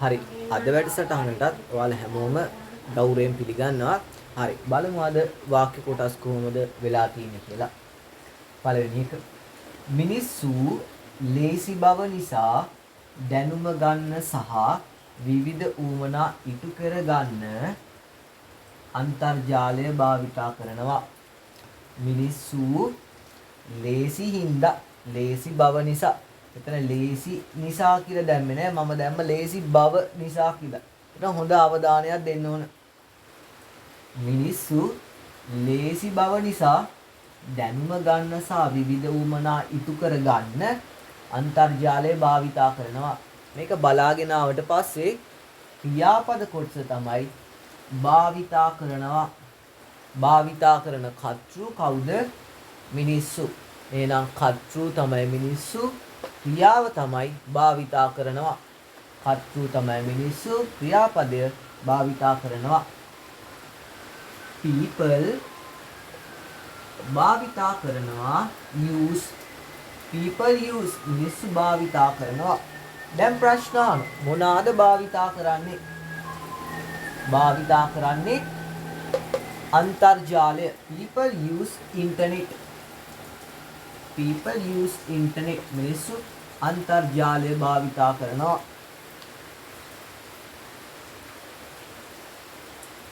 හරි. අද වැඩසටහනටත් ඔයාලා හැමෝම ගෞරවයෙන් පිළිගන්නවා. හරි. බලමු අද වාක්‍ය කොටස් කොහොමද වෙලා තියෙන්නේ කියලා. පළවෙනි එක. මිනිස්සු ලේසි බව නිසා දැනුම ගන්න සහ විවිධ ඌමනා ඉටු කර ගන්න අන්තර්ජාලය භාවිතා කරනවා. මිනිස්සු ලේසි හින්දා ලේසි බව නිසා එතන ලේසි නිසා කියලා දැම්මේ නෑ මම දැම්ම ලේසි බව නිසා කියලා. ඒක හොඳ අවධානයක් දෙන්න ඕන. මිනිස්සු ලේසි බව නිසා දැනුම ගන්න සහ විවිධ ඌමනා ඉටු කර ගන්න අන්තර්ජාලය භාවිතා කරනවා. මේක බලාගෙන ආවට පස්සේ ක්‍රියාපද කොටස තමයි භාවිතා කරනවා. භාවිතා කරන කර්තෘ කවුද? මිනිස්සු. එහෙනම් කර්තෘ තමයි මිනිස්සු, ක්‍රියාව තමයි භාවිතා කරනවා. කර්තෘ තමයි මිනිස්සු, ක්‍රියාපදය භාවිතා කරනවා. people භාවිතා කරනවා. use people use මිනිස්සු භාවිතා කරනවා. දැන් ප්‍රශ්න අහන මොනවාද භාවිතා කරන්නේ? භාවිතා කරන්නේ අන්තර්ජාලය. people use internet. people use internet. මිනිස්සු අන්තර්ජාලය භාවිතා කරනවා.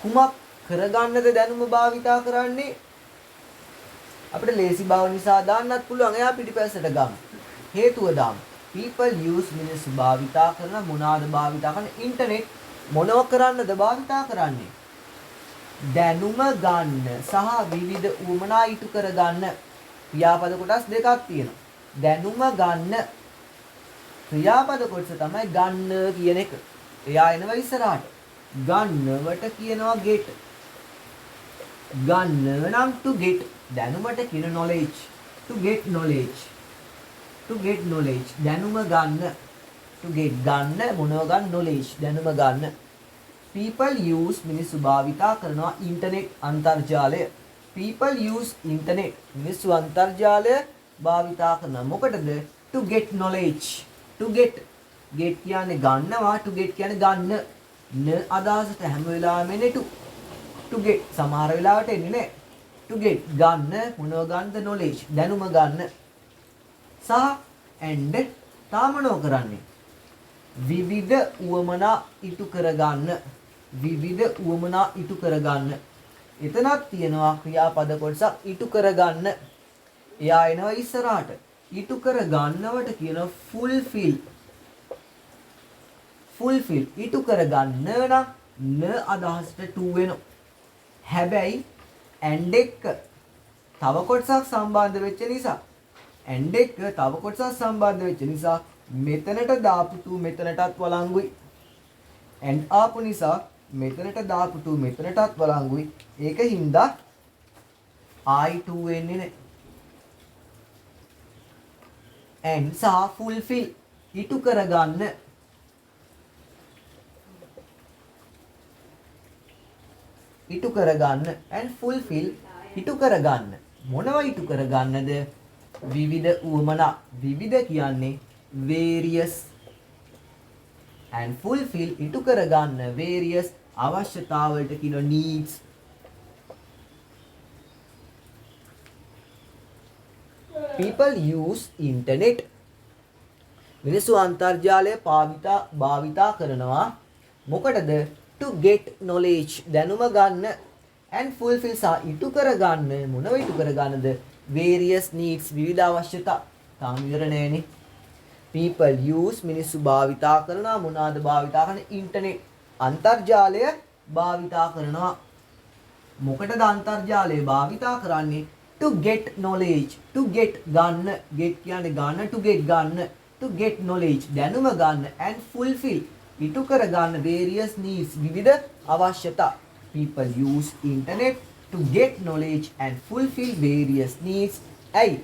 කුමක් කරගන්නද දැනුම භාවිතා කරන්නේ? අපිට ලේසි බව නිසා දාන්නත් පුළුවන්. එයා පිටිපස්සට ගමු. හේතුව දාමු. people use මිනිස්සු භාවිතා කරන මොනවාද භාවිතා කරන්නේ? internet. මොනව කරන්නද භාවිතා කරන්නේ? දැනුම ගන්න සහ විවිධ ඌමනා ඉටු කර ගන්න. ක්‍රියාපද කොටස් දෙකක් තියෙනවා. දැනුම ගන්න ක්‍රියාපද කොටස තමයි ගන්න කියන එක. එයා එනවා ඉස්සරහට. ගන්නවට කියනවා get. ගන්න නම් to get. දැනුමට කියන knowledge. to get knowledge. to get knowledge. දැනුම ගන්න. to get ගන්න මොනව ගන්න? knowledge. දැනුම ගන්න. people use මිනිස්සු භාවිතා කරනවා internet අන්තර්ජාලය. people use internet මිනිස්සු අන්තර්ජාලය භාවිතා කරනවා මොකටද? to get knowledge. to get කියන්නේ ගන්නවා, to get කියන්නේ ගන්න. න අදහසට හැම වෙලාවෙම එන්නේ to get. සමහර වෙලාවට එන්නේ නැහැ. to get ගන්න මොනව ගන්නද? knowledge දැනුම ගන්න. සහ and තාම මොනව කරන්නේ? විවිධ උවමනා ඉටු කරගන්න. විවිධ උවමනා ඉටු කරගන්න. එතනක් තියෙනවා ක්‍රියාපද කොටසක් ඉටු කරගන්න. එයා එනවා ඉස්සරහට. ඉටු කරගන්නවට කියනවා fulfill. fulfill ඉටු කරගන්න නම් න අදහසට to වෙනවා. හැබැයි and එක්ක තව කොටසක් සම්බන්ධ වෙච්ච නිසා and එක්ක තව කොටසක් සම්බන්ධ වෙච්ච නිසා මෙතනට දාපු to මෙතනටත් වළංගුයි. and ආපු නිසා මෙතනට දාපු to මෙතනටත් වළංගුයි. ඒක හින්දා I2 වෙන්නේ නැහැ. and සහ fulfill ඉටු කරගන්න. ඉටු කරගන්න and fulfill ඉටු කරගන්න. මොනවා ඉටු කරගන්නද? විවිධ උවමනා. විවිධ කියන්නේ various and fulfill ඉටු කරගන්න various අවශ්‍යතාවලට කියන needs. people use internet මිනිස්සු අන්තර්ජාලය භාවිතා කරනවා මොකටද? to get knowledge දැනුම ගන්න and fulfill සහ ඉටු කරගන්න. මොනව ඉටු කරගන්නද? various needs විවිධ අවශ්‍යතා. තාම ඉවර නෑනේ. people use මිනිස්සු භාවිතා කරනවා මොනවාද භාවිතා කරන්නේ? internet අන්තර්ජාලය භාවිතා කරනවා. මොකටද අන්තර්ජාලය භාවිතා කරන්නේ? to get knowledge. to get ගන්න. get කියන්නේ ගන්න. to get ගන්න. to get knowledge දැනුම ගන්න and fulfill ඉටු කර ගන්න various needs විවිධ අවශ්‍යතා. people use internet to get knowledge and fulfill various needs. ඇයි?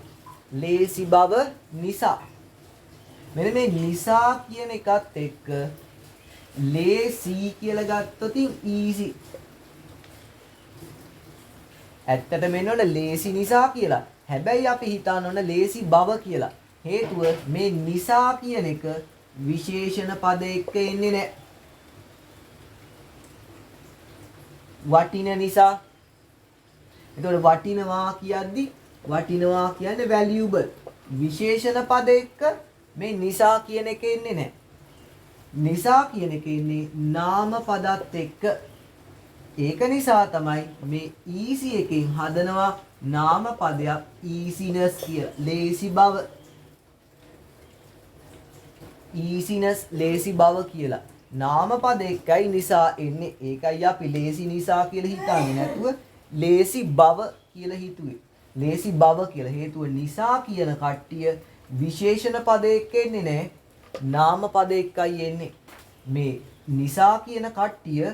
ලේසි බව නිසා. මෙන්න මේ නිසා කියන එකත් එක්ක ලේසි කියලා ගත්තොත් easy. ඇත්තට මෙන්න ඕන ලේසි නිසා කියලා. හැබැයි අපි හිතන්න ඕන ලේසි බව කියලා. හේතුව මේ නිසා කියන එක විශේෂණ පද එක්ක එන්නේ නැහැ. වටින නිසා. එතකොට වටිනවා කියද්දි වටිනවා කියන්නේ valuable. විශේෂණ පද එක්ක මේ නිසා කියන එක එන්නේ නැහැ. නිසා කියන එක ඉන්නේ නාම පදත් එක්ක. ඒක නිසා තමයි මේ easy එකෙන් හදනවා නාම පදයක් easiness කියලා. ලේසි බව. easiness ලේසි බව කියලා. නාම පද එක්කයි නිසා එන්නේ. ඒකයි අපි ලේසි නිසා කියලා හිතන්නේ නැතුව ලේසි බව කියලා හිතුවේ. ලේසි බව කියලා හේතුව නිසා කියන කට්ටිය විශේෂණ පද එක්ක එන්නේ නැහැ. නාම පද එක්කයි එන්නේ. මේ නිසා කියන කට්ටිය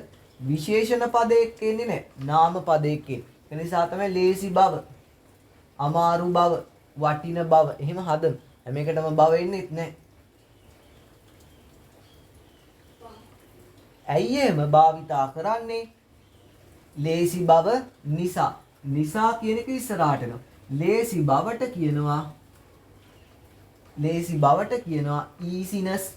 විශේෂණ පද එක්ක එන්නේ නැහැ. නාම පද එක්ක. ඒ නිසා තමයි ලේසි බව, අමාරු බව, වටින බව එහෙම හදමු. හැම එකටම බව එන්නේත් නැහැ. ඇයි එහෙම භාවිතා කරන්නේ? ලේසි බව නිසා. නිසා කියන එක ඉස්සරහට එනවා. ලේසි බවට කියනවා easiness.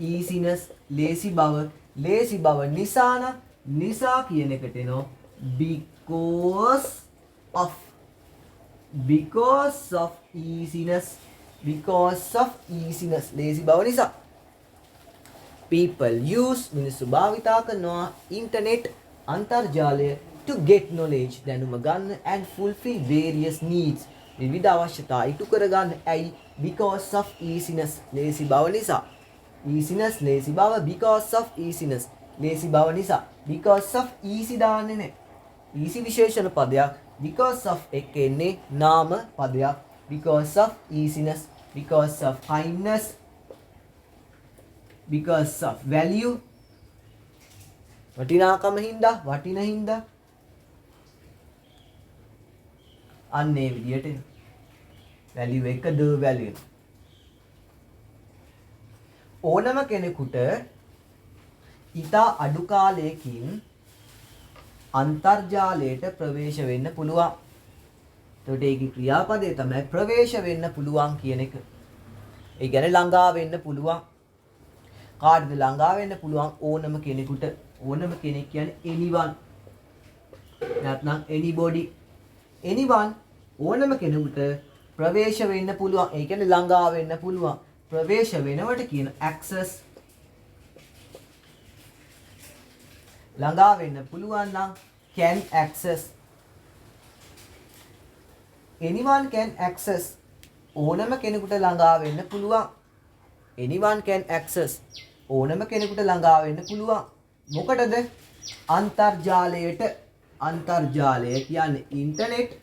easiness ලේසි බව. ලේසි බව නිසා නම් නිසා කියන එකට එනවා because of easiness. ලේසි බව නිසා. people use මිනිස්සු භාවිතා කරනවා internet අන්තර්ජාලය to get knowledge දැනුම ගන්න and fulfill various needs විවිධ අවශ්‍යතා ඉටු කරගන්න. ඇයි? because of easiness ලේසි බව නිසා. easiness ලේසි බව because of easiness ලේසි බව නිසා. because of easy දාන්නේ නැහැ. easy විශේෂණ පදයක්. because of එක එන්නේ නාම පදයක්. because of easiness, because of kindness, because of value වටිනාකම හින්දා, වටින හින්දා අන්නේ විදියට value එක the value. ඕනම කෙනෙකුට ඉතා අඩු කාලයකින් අන්තර්ජාලයට ප්‍රවේශ වෙන්න පුළුවන්. එතකොට ඒකේ ක්‍රියාපදය තමයි ප්‍රවේශ වෙන්න පුළුවන් කියන එක. ඒ කියන්නේ ළඟා වෙන්න පුළුවන්. කාටද ළඟා වෙන්න පුළුවන්? ඕනම කෙනෙකුට. ඕනම කෙනෙක් කියන්නේ anyone. නැත්නම් anybody. anyone ඕනම කෙනෙකුට ප්‍රවේශ වෙන්න පුළුවන්. ඒ කියන්නේ ළඟා වෙන්න පුළුවන්. ප්‍රවේශ වෙනවට කියන access. ළඟා වෙන්න පුළුවන් නම් can access. anyone can access. ඕනම කෙනෙකුට ළඟා වෙන්න පුළුවන්. anyone can access. ඕනම කෙනෙකුට ළඟා වෙන්න පුළුවන්. මොකටද? අන්තර්ජාලයට. අන්තර්ජාලය කියන්නේ ඉන්ටර්නෙට්.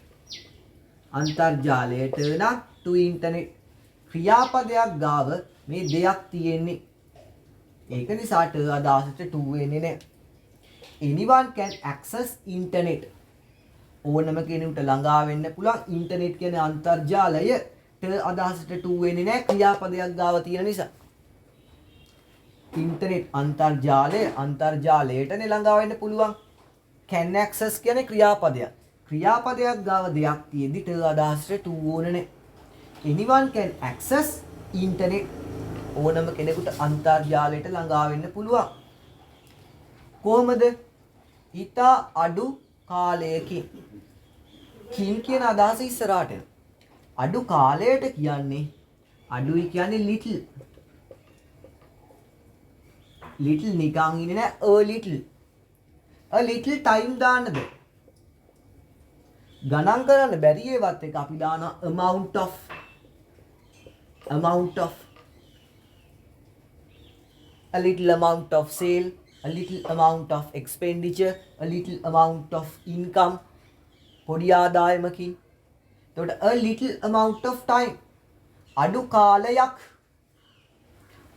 අන්තර්ජාලයට නම් to internet. ක්‍රියාපදයක් ගාව මේ දෙයක් තියෙන්නේ. ඒක නිසා ට අදහසට to වෙන්නේ නැහැ. anyone can access internet. ඕනම කෙනෙකුට ළඟා වෙන්න පුළුවන්. ඉන්ටර්නෙට් කියන්නේ අන්තර්ජාලය. ට අදහසට to වෙන්නේ නැහැ ක්‍රියාපදයක් ගාව තියෙන නිසා. ඉන්ටර්නෙට් අන්තර්ජාලය, අන්තර්ජාලයටනේ ළඟා වෙන්න පුළුවන්. can access කියන්නේ ක්‍රියාපදයක්. ක්‍රියාපදයක් ගාව දෙයක් තියෙද්දි ට අදහසට to ඕනේ නැහැ. anyone can access internet. ඕනම කෙනෙකුට අන්තර්ජාලයට ළඟා වෙන්න පුළුවන්. කොහොමද? ඉතා අඩු කාලයකින්. කින් කියන අදහස ඉස්සරහට එනවා. අඩු කාලයට කියන්නේ අඩුයි කියන්නේ little. little නිකන් ඉන්නේ නැහැ. a little time දාන්නද? ගණන් කරන්න බැරි ඒවත් එක අපි දානවා amount of. a little amount of sale, a little amount of expenditure, a little amount of income. පොඩි ආදායමකින්. එතකොට a little amount of time. අඩු කාලයක්.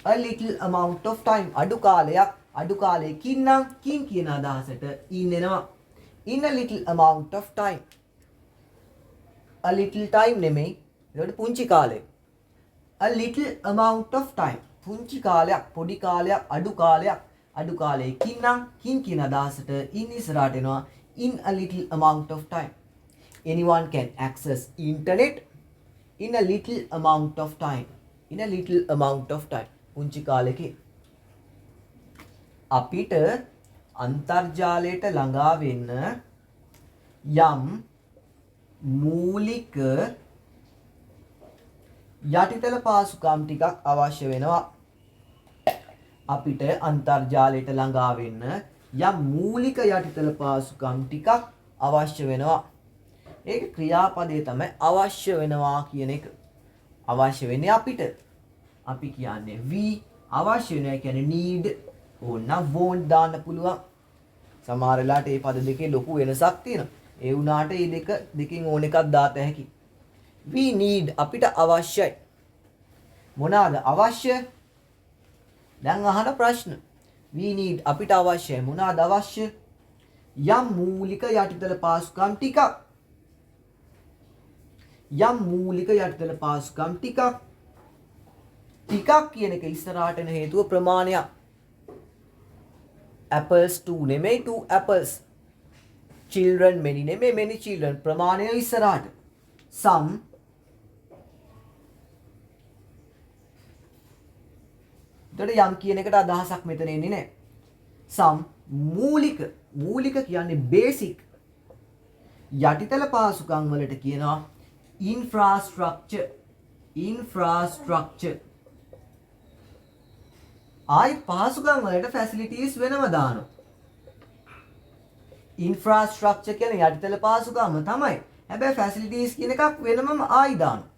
a little amount of time. අඩු කාලයක්. අඩු කාලයකින් නම් කින් කියන අදහසට in එනවා. in a little amount of time. a little time නෙමෙයි. ඒකට පුංචි කාලය. a little amount of time. පුංචි කාලයක්, පොඩි කාලයක්, අඩු කාලයක්. අඩු කාලයකින් නම් කින් කියන අදහසට in ඉස්සරහට එනවා. in a little amount of time. anyone can access internet in a little amount of time. in a little amount of time. පුංචි කාලෙකින් අපිට අන්තර්ජාලයට ළඟා වෙන්න යම් මූලික යටිතල පාසුකම් ටිකක් අවශ්‍ය වෙනවා. අපිට අන්තර්ජාලයට ළඟා වෙන්න යම් මූලික යටිතල පාසුකම් ටිකක් අවශ්‍ය වෙනවා. ඒක ක්‍රියාපදයේ තමයි අවශ්‍ය වෙනවා කියන එක. අවශ්‍ය වෙන්නේ අපිට. අපි කියන්නේ we අවශ්‍ය වෙනවා කියන්නේ need ඕනනම් won't දාන්න පුළුවන්. සමහර වෙලාවට මේ පද දෙකේ ලොකු වෙනසක් තියෙනවා. ඒ වුණාට මේ දෙකෙන් ඕන එකක් දාත හැකි. we need අපිට අවශ්‍යයි. මොනවාද අවශ්‍ය? දැන් අහන ප්‍රශ්න. we need අපිට අවශ්‍යයි. මොනවාද අවශ්‍ය? යම් මූලික යටිතල පාසුකම් ටිකක්. යම් මූලික යටිතල පාසුකම් ටිකක්. ටිකක් කියන එක ඉස්සරහට එන හේතුව ප්‍රමාණයක්. apples 2 නෙමෙයි 2 apples. children many නෙමෙයි many children. ප්‍රමාණය ඉස්සරහට. some එතකොට යම් කියන එකට අදහසක් මෙතන එන්නේ නැහැ. some මූලික කියන්නේ basic. යටිතල පාසුකම් වලට කියනවා infrastructure. ආයි පාසුකම් වලට facilities වෙනම දානවා. infrastructure කියන්නේ යටිතල පාසුකම් තමයි. හැබැයි facilities කියන එකක් වෙනමම ආයි දානවා.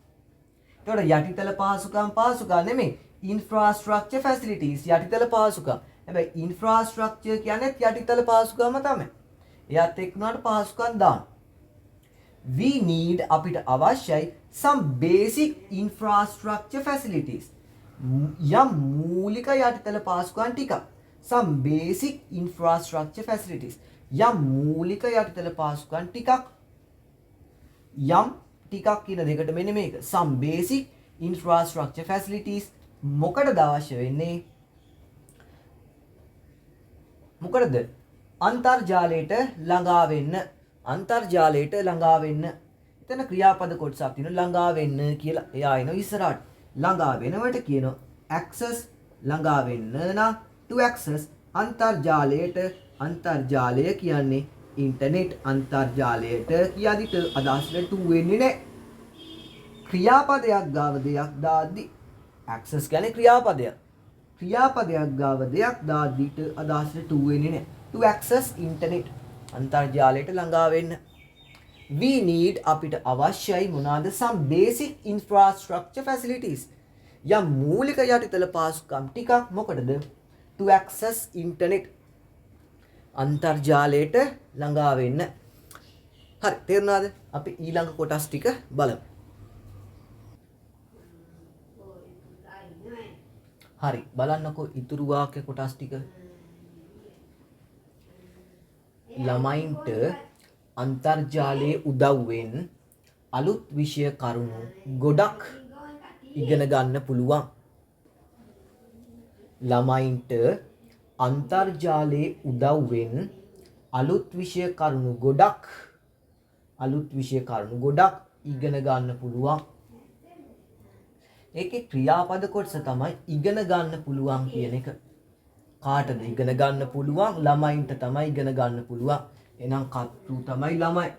එතකොට යටිතල පාසුකම් නෙමෙයි. infrastructure facilities යටිතල පාසුකම්. හැබැයි infrastructure කියන්නේ යටිතල පාසුකම තමයි. එයාත් එක්කනට පාසුකම් දාන්න. we need අපිට අවශ්‍යයි some basic infrastructure facilities. යම් මූලික යටිතල පාසුකම් ටිකක්. some basic infrastructure facilities. යම් මූලික යටිතල පාසුකම් ටිකක්. යම් ටිකක් කියන දෙකට මෙන්න මේක. some basic infrastructure facilities මොකටද අවශ්‍ය වෙන්නේ? මොකටද? අන්තර්ජාලයට ළඟා වෙන්න. අන්තර්ජාලයට ළඟා වෙන්න. එතන ක්‍රියාපද කොටසක් තියෙනවා ළඟා වෙන්න කියලා. එයා එනවා ඉස්සරහට. ළඟා වෙනවට කියනවා access. ළඟා වෙන්න නම් to access අන්තර්ජාලයට. අන්තර්ජාලය කියන්නේ ඉන්ටර්නෙට්. අන්තර්ජාලයට කියද්දිට අදහසට to වෙන්නේ නැහැ. ක්‍රියාපදයක් ගාව දෙයක් දාද්දි access කියන්නේ ක්‍රියාපදයක්. ක්‍රියාපදයක් ගාව දෙයක් දාද්දිට අදහසට to වෙන්නේ නැහැ. to access internet අන්තර්ජාලයට ළඟා වෙන්න. we need අපිට අවශ්‍යයි මොනවාද? some basic infrastructure facilities. යම් මූලික යටිතල පාසුකම් ටිකක් මොකටද? to access internet අන්තර්ජාලයට ළඟා වෙන්න. හරි තේරුණාද? අපි ඊළඟ කොටස් ටික බලමු. හරි බලන්නකෝ ඉතුරු වාක්‍ය කොටස් ටික. ළමයින්ට අන්තර්ජාලයේ උදව්වෙන් අලුත් විෂය කරුණු ගොඩක් ඉගෙන ගන්න පුළුවන්. ළමයින්ට අන්තර්ජාලයේ උදව්වෙන් අලුත් විෂය කරුණු ගොඩක් ඉගෙන ගන්න පුළුවන්. ඒකේ ක්‍රියාපද කොටස තමයි ඉගෙන ගන්න පුළුවන් කියන එක. කාටද ඉගෙන ගන්න පුළුවන්? ළමයින්ට තමයි ඉගෙන ගන්න පුළුවන්. එහෙනම් කර්තෘ තමයි ළමයි.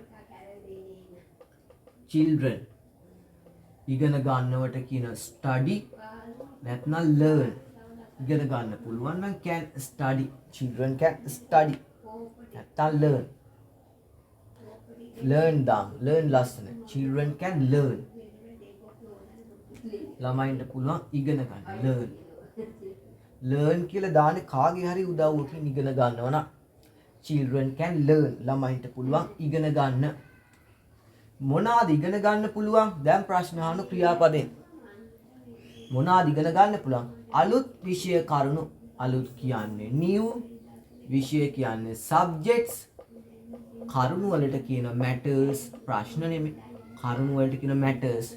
children ඉගෙන ගන්නවට කියන study නැත්නම් learn. ඉගෙන ගන්න පුළුවන් නම් can study. children can study නැත්නම් learn. learn ලස්සන. children can learn. ළමයින්ට පුළුවන් ඉගෙන ගන්න. learn කියලා දාන්නේ කාගේ හරි උදව්වකින් ඉගෙන ගන්නවා නම් children can learn. ළමයින්ට පුළුවන් ඉගෙන ගන්න. මොනවාද ඉගෙන ගන්න පුළුවන්? දැන් ප්‍රශ්න අහන ක්‍රියාපදයෙන්. මොනවාද ඉගෙන ගන්න පුළුවන්? අලුත් විෂය කරුණු. අලුත් කියන්නේ new. විෂය කියන්නේ subjects. කරුණු වලට කියන matters. ප්‍රශ්න නෙමෙයි. කරුණු වලට කියන matters.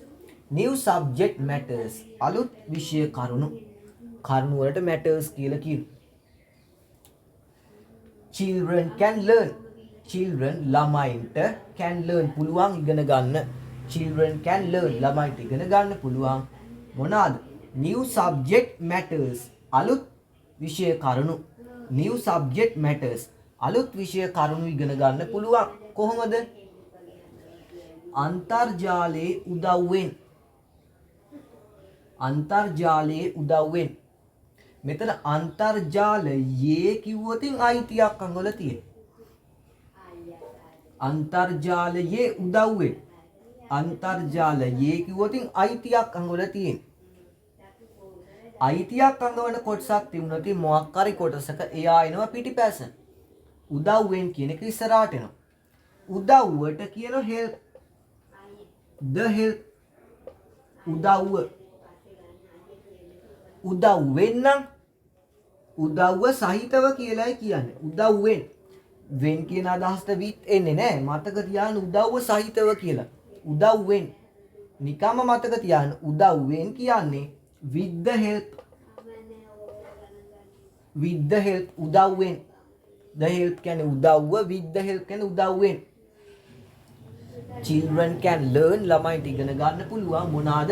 new subject matters. අලුත් විෂය කරුණු. කරුණු වලට matters කියලා කියනවා. children can learn. children ළමයින්ට can learn පුළුවන් ඉගෙන ගන්න. children can learn ළමයින්ට ඉගෙන ගන්න පුළුවන්. මොනවාද? new subject matters. අලුත් විෂය කරුණු. new subject matters අලුත් විෂය කරුණු ඉගෙන ගන්න පුළුවන්. කොහොමද? අන්තර්ජාලයේ උදව්වෙන්. අන්තර්ජාලයේ උදව්වෙන්. මෙතන අන්තර්ජාලයේ කිව්වොතින් අයිතියක් අංගවල තියෙන. අන්තර්ජාලයේ උදව්වෙන්. අන්තර්ජාලයේ කිව්වොතින් අයිතියක් අංගවල තියෙන. අයිතියක් අංගවන කොටසක් තිබුණොත් මොකක් හරි කොටසක එයා එනවා පිටිපැස. උදව්වෙන් කියන එක ඉස්සරහට එනවා. උදව්වට කියන help. the help. උදව්ව. උදව්වෙන් නම් උදව්ව සහිතව කියලායි කියන්නේ. උදව්වෙන්. වෙන් කියන අදහසට with එන්නේ නැහැ. මතක තියාගන්න උදව්ව සහිතව කියලා. උදව්වෙන්. නිකම්ම මතක තියාගන්න උදව්වෙන් කියන්නේ with the help. with the help උදව්වෙන්. the help කියන්නේ උදව්ව, with the help කියන්නේ උදව්වෙන්. children can learn ළමයින්ට ඉගෙන ගන්න පුළුවන් මොනවාද?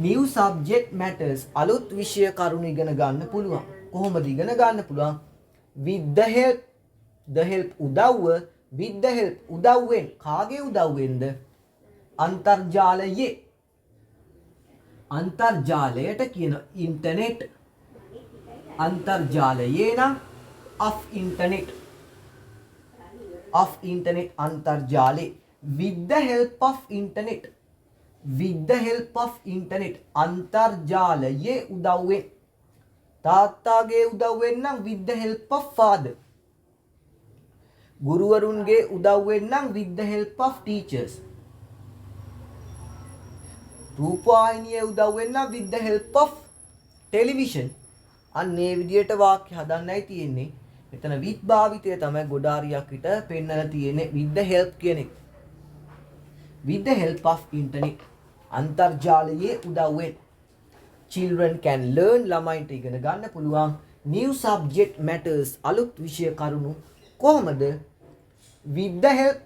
new subject matters අලුත් විෂය කරුණු ඉගෙන ගන්න පුළුවන්. කොහොමද ඉගෙන ගන්න පුළුවන්? with the help. the help උදව්ව, with the help උදව්වෙන්. කාගේ උදව්වෙන්ද? අන්තර්ජාලයේ. අන්තර්ජාලයට කියන ඉන්ටර්නෙට්. අන්තර්ජාලයේ නම් of internet. of internet අන්තර්ජාලය. with the help of internet. with the help of internet අන්තර්ජාලයේ උදව්වෙන්. තාත්තාගේ උදව්වෙන් නම් with the help of father. ගුරුවරුන්ගේ උදව්වෙන් නම් with the help of teachers. රූපවාහිනියේ උදව්වෙන් නම් with the help of television. අන්නේ විදියට වාක්‍ය හදන්නයි තියෙන්නේ. මෙතන with භාවිතය තමයි ගොඩාරියක් විතර පෙන්නලා තියෙන්නේ with the help කියන එක. with the help of internet අන්තර්ජාලයේ උදව්වෙන්. children can learn ළමයින්ට ඉගෙන ගන්න පුළුවන්. new subject matters අලුත් විෂය කරුණු කොහොමද? with the help.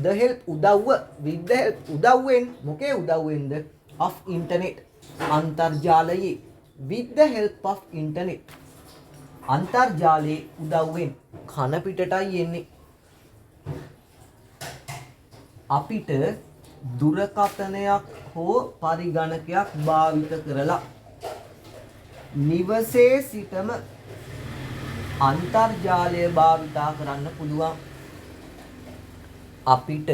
the help උදව්ව. with the help උදව්වෙන්. මොකේ උදව්වෙන්ද? of internet අන්තර්ජාලයේ. with the help of internet අන්තර්ජාලයේ උදව්වෙන්. කන පිටටයි එන්නේ. අපිට දුරකථනයක් හෝ පරිගණකයක් භාවිත කරලා නිවසේ සිටම අන්තර්ජාලය භාවිතා කරන්න පුළුවන්. අපිට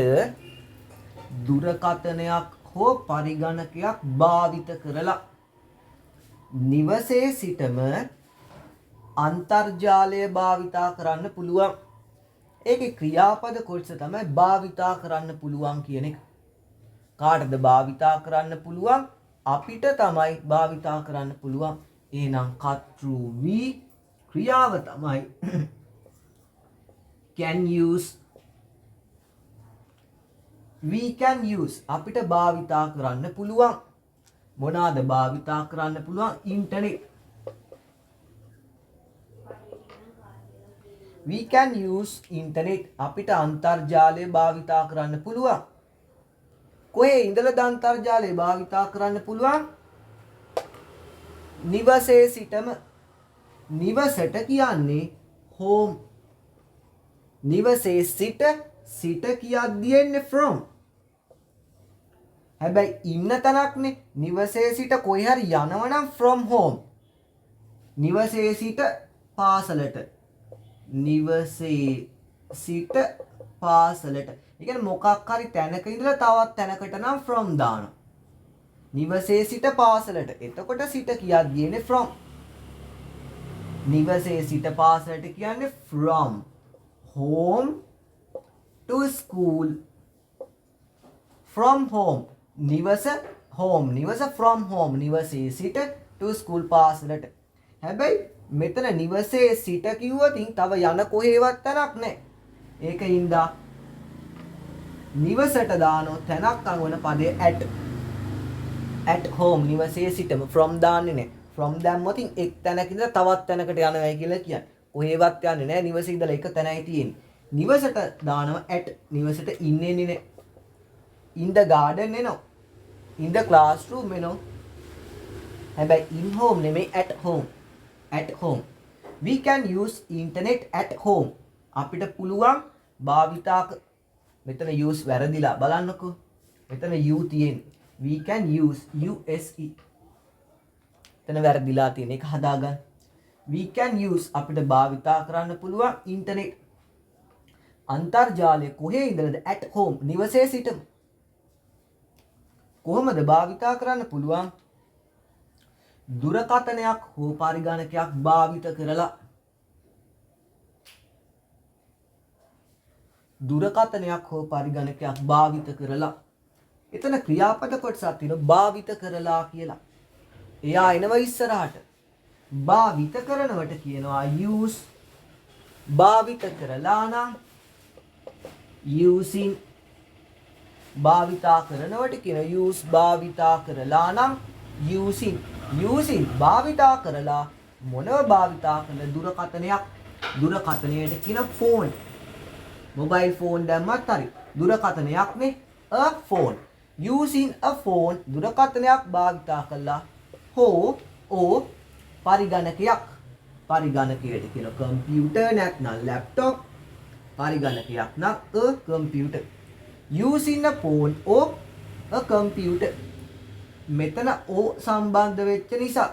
දුරකථනයක් හෝ පරිගණකයක් භාවිත කරලා නිවසේ සිටම අන්තර්ජාලය භාවිතා කරන්න පුළුවන්. ඒකේ ක්‍රියාපද කොටස තමයි භාවිතා කරන්න පුළුවන් කියන එක. කාටද භාවිතා කරන්න පුළුවන්? අපිට තමයි භාවිතා කරන්න පුළුවන්. එහෙනම් කර්තෘ වී ක්‍රියාව තමයි can use. we can use අපිට භාවිතා කරන්න පුළුවන්. මොනවාද භාවිතා කරන්න පුළුවන්? Internet. we can use internet අපිට අන්තර්ජාලය භාවිතා කරන්න පුළුවන්. කොහේ ඉඳලාද අන්තර්ජාලය භාවිතා කරන්න පුළුවන්? නිවසේ සිටම. නිවසට කියන්නේ home. නිවසේ සිට කියද්දී එන්නේ from. හැබැයි ඉන්න තැනක්නේ. නිවසේ සිට කොහේ හරි යනවනම් from home. නිවසේ සිට පාසලට. නිවසේ සිට පාසලට. ඒ කියන්නේ මොකක් හරි තැනක ඉඳලා තවත් තැනකට නම් from දානවා. නිවසේ සිට පාසලට. එතකොට සිට කියද්දී එන්නේ from. නිවසේ සිට පාසලට කියන්නේ from home to school. from home නිවස home. නිවස from home. නිවසේ සිට to school පාසලට. හැබැයි මෙතන නිවසේ සිට කිව්වොතින් තව යන කොහෙවත් තැනක් නැහැ. ඒකින්ද නිවසට දානෝ තැනක් අනුවන පදේ at. at home නිවසේ සිටම from දාන්නේ නැහැ. from දැම්මොතින් එක් තැනක ඉඳලා තවත් තැනකට යනවායි කියලා කියන්නේ. කොහෙවත් යන්නේ නැහැ. නිවසේ ඉඳලා එක තැනයි තියෙන්නේ. නිවසට දානවා at. නිවසට ඉන්නේ නැහැ. in the garden එනවා. in the classroom එනවා. හැබැයි in home නෙමෙයි at home. at home. we can use internet at home. අපිට පුළුවන් භාවිතා මෙතන use වැරදිලා බලන්නකෝ. මෙතන u තියෙන්නේ. we can use use. එතන වැරදිලා තියෙන එක හදාගන්න. we can use අපිට භාවිතා කරන්න පුළුවන් internet අන්තර්ජාලය කොහේ ඉඳලාද? at home නිවසේ සිටම. කොහොමද භාවිතා කරන්න පුළුවන්? දුරකථනයක් හෝ පරිගණකයක් භාවිත කරලා. දුරකථනයක් හෝ පරිගණකයක් භාවිත කරලා. එතන ක්‍රියාපද කොටසක් තියෙනවා භාවිත කරලා කියලා. එයා එනවා ඉස්සරහට. භාවිත කරනවට කියනවා use. භාවිත කරලා නම් using. භාවිතා කරනවට කියන use. භාවිතා කරලා නම් using. using භාවිතා කරලා මොනව භාවිතා කරන දුරකථනයක්. දුරකථනයට කියන phone. mobile phone දැම්මත් හරි. දුරකථනයක් නේ a phone. using a phone දුරකථනයක් භාවිතා කළා. හෝ පරිගණකයක්. පරිගණකයට කියන computer නැත්නම් laptop. පරිගණකයක් නම් a computer. using a phone or a computer. මෙතන o සම්බන්ධ වෙච්ච නිසා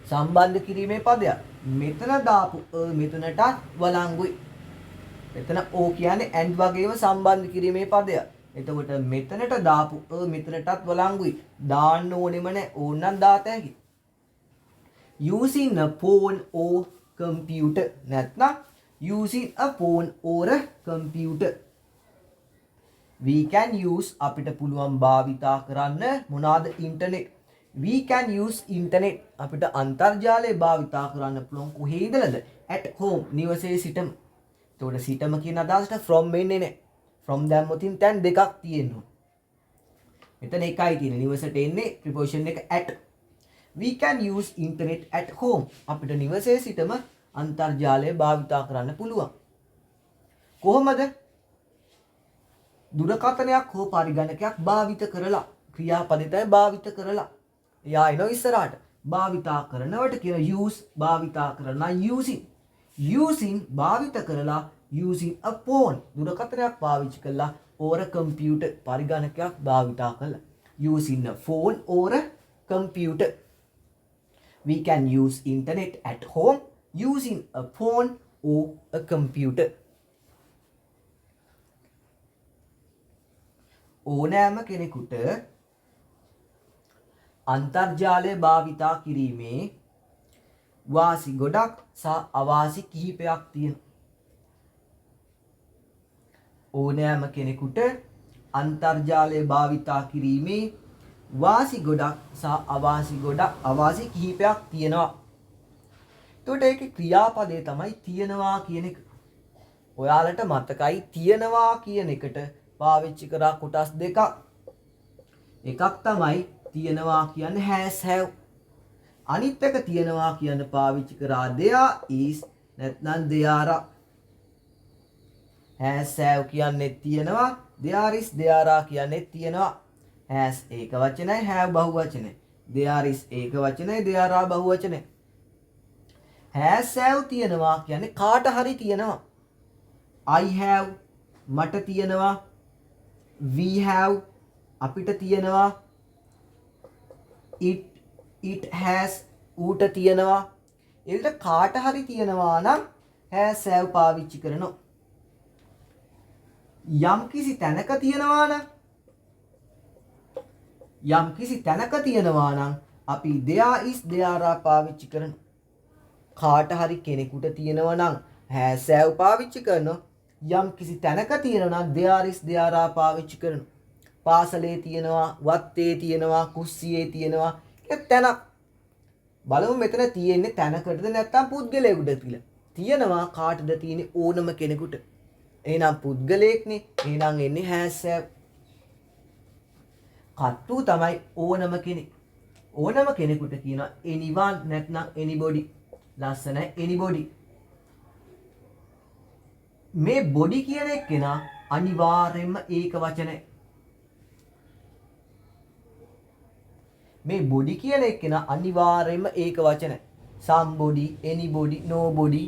සම්බන්ධ කිරීමේ පදයක්. මෙතන දාපු මෙතනටත් වළංගුයි. මෙතන o කියන්නේ and වගේම සම්බන්ධ කිරීමේ පදයක්. එතකොට මෙතනට දාපු මෙතනටත් වළංගුයි. දාන්න ඕනෙම නැහැ. ඕනනම් දාත හැකි. using a phone or computer නැත්නම් using a phone or a computer. we can use අපිට පුළුවන් භාවිතා කරන්න මොනවාද? internet. we can use internet අපිට අන්තර්ජාලය භාවිතා කරන්න පුළුවන් කොහේ ඉඳලාද? at home නිවසේ සිටම. එතකොට සිටම කියන අදහසට from එන්නේ නැහැ. from දැම්මොතින් තැන් දෙකක් තියෙනවා. මෙතන එකයි තියෙන්නේ. නිවසට එන්නේ preposition එක at. we can use internet at home අපිට නිවසේ සිටම අන්තර්ජාලය භාවිතා කරන්න පුළුවන්. කොහොමද? දුරකථනයක් හෝ පරිගණකයක් භාවිත කරලා. ක්‍රියාපදිතය භාවිත කරලා. එයා එනවා ඉස්සරහට. භාවිතා කරනවට කියන use. භාවිතා කරන using. using භාවිත කරලා using a phone දුරකථනයක් පාවිච්චි කරලා or a computer පරිගණකයක් භාවිතා කරලා. using a phone or a computer. we can use internet at home using a phone or a computer. ඕනෑම කෙනෙකුට අන්තර්ජාලය භාවිතා කිරීමේ වාසි ගොඩක් සහ අවාසි කිහිපයක් තියෙනවා. ඕනෑම කෙනෙකුට අන්තර්ජාලය භාවිතා කිරීමේ වාසි ගොඩක් සහ අවාසි කිහිපයක් තියෙනවා. එතකොට ඒකේ ක්‍රියාපදේ තමයි තියෙනවා කියන එක. ඔයාලට මතකයි තියෙනවා කියන එකට පාවිච්චි කරා කොටස් දෙකක්. එකක් තමයි තියෙනවා කියන්නේ has have. අනිත් එක තියෙනවා කියන පාවිච්චි කරා there is නැත්නම් there are. has have කියන්නේ තියෙනවා. there is there are කියන්නේ තියෙනවා. has ඒක වචනයි, have බහු වචනයි. there is ඒක වචනයි, there are බහු වචනයි. has have තියෙනවා කියන්නේ කාට හරි තියෙනවා. I have මට තියෙනවා. we have අපිට තියෙනවා. it has ඌට තියෙනවා. ඒකට කාට හරි තියෙනවා නම් has have පාවිච්චි කරනවා. යම් කිසි තැනක තියෙනවා නම් අපි there is there are පාවිච්චි කරනවා. කාට හරි කෙනෙකුට තියෙනවා නම් has have පාවිච්චි කරනවා. යම් කිසි තැනක තියෙනවා නම් there is there are පාවිච්චි කරනවා. පාසලේ තියෙනවා, වත්තේ තියෙනවා, කුස්සියේ තියෙනවා. ඒක තැනක්. බලමු මෙතන තියෙන්නේ තැනකටද නැත්නම් පුද්ගලයෙකුටද කියලා. තියෙනවා කාටද තියෙන්නේ? ඕනම කෙනෙකුට. එහෙනම් පුද්ගලයෙක්නේ. එහෙනම් එන්නේ has have. කට්ටු තමයි ඕනම කෙනෙක්. ඕනම කෙනෙකුට කියනවා anyone නැත්නම් anybody. ලස්සනයි anybody. මේ body කියන එක කෙනා අනිවාර්යයෙන්ම ඒක වචනයි. මේ body කියන එක කෙනා අනිවාර්යයෙන්ම ඒක වචනයි. somebody, anybody, nobody.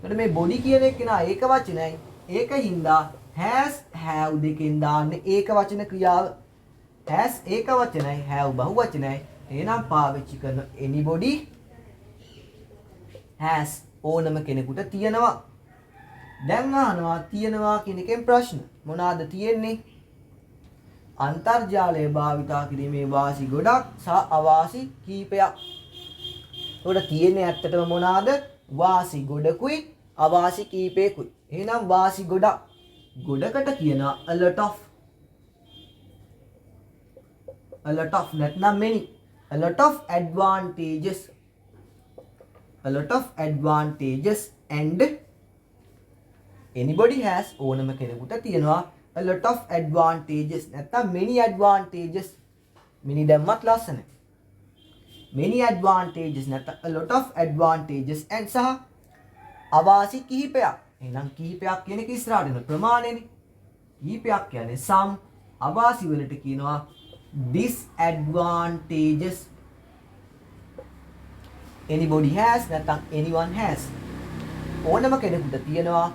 එතකොට මේ body කියන එක නා ඒක වචනයි. ඒකින්දා has have දෙකෙන් දාන්නේ ඒක වචන ක්‍රියාව. has ඒක වචනයි, have බහු වචනයි. එහෙනම් පාවිච්චි කරන anybody has ඕනම කෙනෙකුට තියෙනවා. දැන් අහනවා තියෙනවා කියන එකෙන් ප්‍රශ්න. මොනවාද තියෙන්නේ? අන්තර්ජාලය භාවිතා කිරීමේ වාසි ගොඩක් සහ අවාසි කීපයක්. උඩ තියෙන්නේ ඇත්තටම මොනවාද? වාසි ගොඩකුයි අවාසි කීපයකුයි. එහෙනම් වාසි ගොඩක්. ගොඩකට කියනවා a lot of. a lot of නැත්නම් many. a lot of advantages. a lot of advantages and anybody has ඕනම කෙනෙකුට තියෙනවා a lot of advantages නැත්නම් many advantages. many දැම්මත් ලස්සනයි. many advantages නැත්නම් a lot of advantages and සහ අවාසි කිහිපයක්. එහෙනම් කිහිපයක් කියන එක ඉස්සරහට එන ප්‍රමාණයනේ. කිහිපයක් කියන්නේ some. අවාසි වලට කියනවා disadvantages. anybody has නැත්නම් anyone has ඕනම කෙනෙකුට තියෙනවා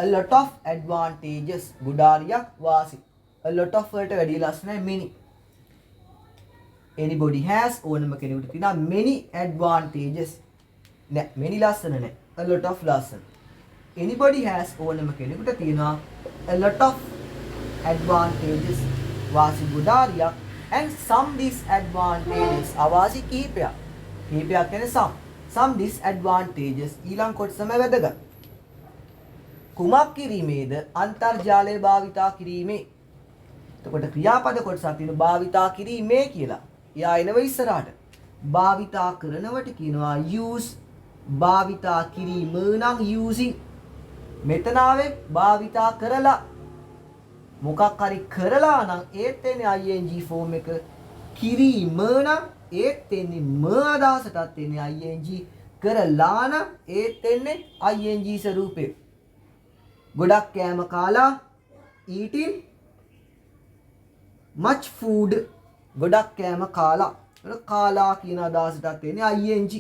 a lot of advantages. ගුඩාරියක් වාසි. a lot of වලට වැඩි ලස්සනයි many. anybody has ඕනම කෙනෙකුට තියෙනවා many advantages. නෑ many ලස්සන නෑ. a lot of ලස්සන. anybody has ඕනම කෙනෙකුට තියෙනවා a lot of advantages. වාසි ගුඩාරියක් and some disadvantages. අවාසි කිහිපයක්. කිහිපයක් කියන්නේ some disadvantages. ඊළඟ කොටසම වැදගත්. කුමක් කිරීමේද? අන්තර්ජාලය භාවිතා කිරීමේ. එතකොට ක්‍රියාපද කොටසක් තියෙන භාවිතා කිරීමේ කියලා. එයා එනව ඉස්සරහට. භාවිතා කරනවට කියනවා use. භාවිතා කිරීම නම් using. මෙතන ආවේ භාවිතා කරලා. මොකක් හරි කරලා නම් ඒත් එන්නේ ing form එක. කිරීම නම් ඒත් එන්නේ ම අදහසටත් එන්නේ ing. කරලා නම් ඒත් එන්නේ ing ස්වරූපේ. ගොඩක් කෑම කාලා eating much food. ගොඩක් කෑම කාලා. කාලා කියන අදහසටත් එන්නේ ing.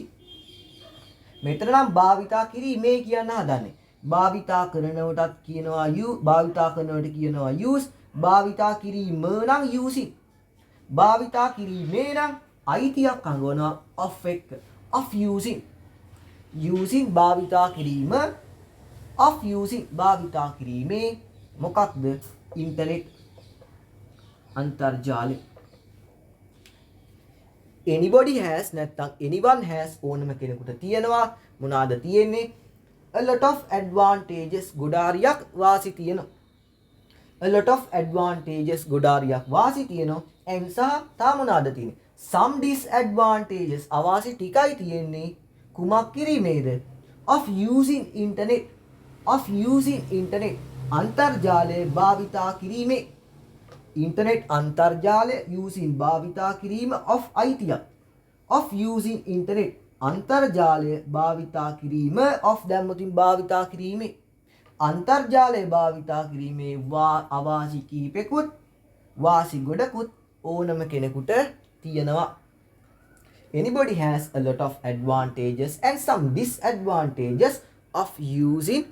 මෙතන නම් භාවිතා කිරීමේ කියන්න හදන්නේ. භාවිතා කරනවටත් කියනවා you. භාවිතා කරනවට කියනවා use. භාවිතා කිරීම නම් using. භාවිතා කිරීමේ නම් අයිතියක් අඟවනවා of එක. of using. using භාවිතා කිරීම. of using භාවිතා කිරීමේ මොකක්ද? ඉන්ටර්නෙට් අන්තර්ජාලය. anybody has නැත්නම් anyone has ඕනම කෙනෙකුට තියෙනවා. මොනවාද තියෙන්නේ? a lot of advantages. ගොඩාරියක් වාසි තියෙනවා. a lot of advantages. ගොඩාරියක් වාසි තියෙනවා. and සහ තා මොනවාද තියෙන්නේ? some disadvantages. අවාසි ටිකයි තියෙන්නේ. කුමක් කිරීමේද? of using internet. of using internet. අන්තර්ජාලය භාවිතා කිරීමේ. internet අන්තර්ජාලය using භාවිතා කිරීම of අයිතියක්. of using internet. අන්තර්ජාලය භාවිතා කිරීම of දැම්මොතින් භාවිතා කිරීමේ. අන්තර්ජාලය භාවිතා කිරීමේ අවාසි කීපෙකුත් වාසි ගොඩකුත් ඕනම කෙනෙකුට තියෙනවා. anybody has a lot of advantages and some disadvantages of using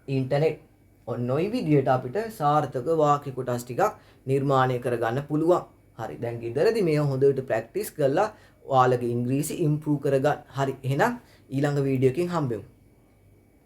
internet. ඔන්න ඔය විදියට අපිට සාර්ථක වාක්‍ය කොටස් ටිකක් නිර්මාණය කරගන්න පුළුවන්. හරි. දැන් ගෙදරදී මේ හොඳට ප්‍රැක්ටිස් කරලා ඔයාලගේ ඉංග්‍රීසි ඉම්ප්‍රූව් කරගන්න. හරි. එහෙනම් ඊළඟ වීඩියෝ එකකින් හම්බෙමු.